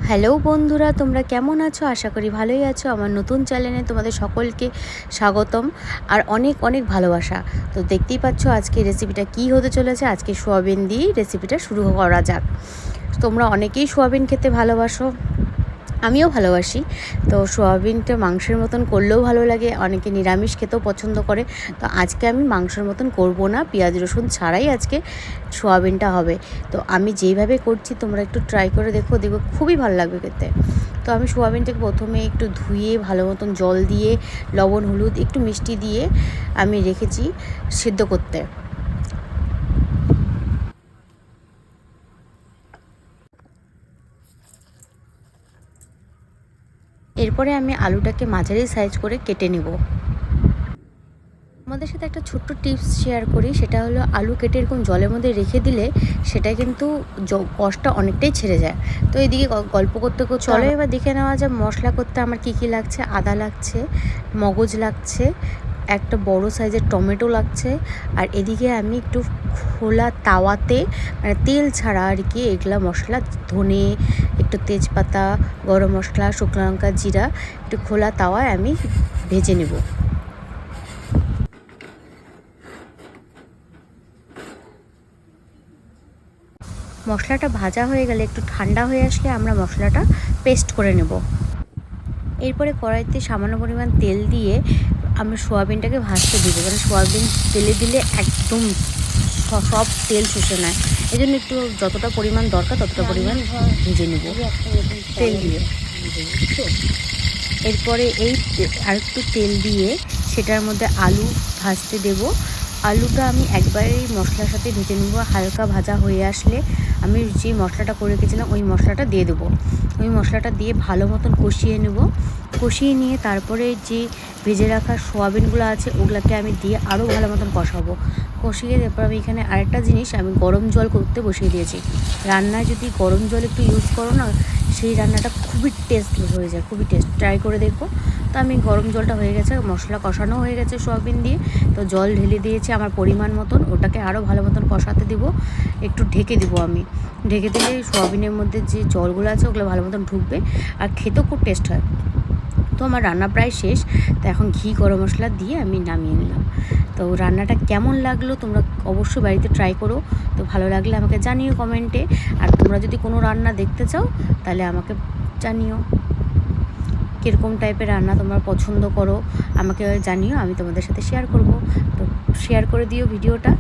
Hello বন্ধুরা, তোমরা কেমন আছো? আশা করি ভালোই আছো। আমার নতুন চ্যানেলে তোমাদের সকলকে স্বাগতম আর অনেক অনেক ভালোবাসা। তো দেখতেই পাচ্ছ আজকে রেসিপিটা কি হতে চলেছে। আজকে সোয়াবিন দিয়েই রেসিপিটা শুরু করা যাক। তোমরা অনেকেই সোয়াবিন খেতে ভালোবাসো, আমিও ভালোবাসি। তো সোয়াবিনটা মাংসের মতন করলেও ভালো লাগে, অনেকে নিরামিষ খেতেও পছন্দ করে। তো আজকে আমি মাংসের মতন করব না, পেঁয়াজ রসুন ছাড়াই আজকে সোয়াবিনটা হবে। তো আমি যেইভাবে করছি তোমরা একটু ট্রাই করে দেখো, খুবই ভালো লাগবে খেতে। তো আমি সোয়াবিনটাকে প্রথমে একটু ধুয়ে ভালো মতন জল দিয়ে লবণ হলুদ একটু মিষ্টি দিয়ে আমি রেখেছি সিদ্ধ করতে। এরপরে আমি আলুটাকে মাঝারি সাইজ করে কেটে নেব। আমাদের সাথে একটা ছোট্ট টিপস শেয়ার করি, সেটা হলো আলু কেটে এরকম জলের মধ্যে রেখে দিলে সেটা কিন্তু কষটা অনেকটাই ছেড়ে যায়। তো এইদিকে গল্প করতে করতে চলো এবার দেখে নেওয়া যায় মশলা করতে আমার কী কী লাগছে। আদা লাগছে, মগজ লাগছে, একটা বড় সাইজের টমেটো লাগছে, আর এদিকে আমি একটু খোলা তাওয়াতে মানে তেল ছাড়া আর কি এগুলা মশলা, ধনে, একটু তেজপাতা, গরম মশলা, শুকনো লঙ্কা, জিরা একটু খোলা তাওয়ায় আমি ভেজে নেব। মশলাটা ভাজা হয়ে গেলে একটু ঠান্ডা হয়ে আসলে আমরা মশলাটা পেস্ট করে নেব। এরপরে কড়াইতে সামান্য পরিমাণ তেল দিয়ে আমি সোয়াবিনটাকে ভাজতে দিব, কারণ সোয়াবিন তেলে দিলে একদম সব তেল শুষে নেয়। এই জন্য একটু যতটা পরিমাণ দরকার ততটা পরিমাণ ভেজে নেব তেল দিয়ে। এরপরে আরেকটু তেল দিয়ে সেটার মধ্যে আলু ভাজতে দেব। আলুটা আমি একবারেই মশলার সাথে ভেজে নেব। হালকা ভাজা হয়ে আসলে আমি যে মশলাটা করে রেখেছিলাম ওই মশলাটা দিয়ে দেবো। ওই মশলাটা দিয়ে ভালো মতন কষিয়ে নেব। কষিয়ে নিয়ে তারপরে যে ভেজে রাখা সোয়াবিনগুলো আছে ওগুলোকে আমি দিয়ে আরও ভালো মতন কষাবো। কষিয়ে তারপর আমি এখানে আরেকটা জিনিস আমি গরম জল করতে বসিয়ে দিয়েছি। রান্নায় যদি গরম জল একটু ইউজ করো না, সেই রান্নাটা খুবই টেস্ট হয়ে যায়, খুবই টেস্ট। ট্রাই করে দেখো। তো আমি গরম জলটা হয়ে গেছে, মশলা কষানো হয়ে গেছে সোয়াবিন দিয়ে, তো জল ঢেলে দিয়েছি আমার পরিমাণ মতন। ওটাকে আরও ভালো মতন কষাতে দিব, একটু ঢেকে দিব। আমি ঢেকে দিলে সোয়াবিনের মধ্যে যে জলগুলো আছে ওগুলো ভালো মতন ঢুকবে আর খেতেও খুব টেস্ট হয়। তো আমার রান্না প্রায় শেষ। তো এখন ঘি গরম মশলা দিয়ে আমি নামিয়ে নিলাম। তো রান্নাটা কেমন লাগলো তোমরা অবশ্যই বাড়িতে ট্রাই করো। তো ভালো লাগলে আমাকে জানিও কমেন্টে। আর তোমরা যদি কোনো রান্না দেখতে চাও তাহলে আমাকে জানিও কীরকম টাইপের রান্না তোমরা পছন্দ করো, আমাকে জানিও, আমি তোমাদের সাথে শেয়ার করব। তো শেয়ার করে দিও ভিডিওটা।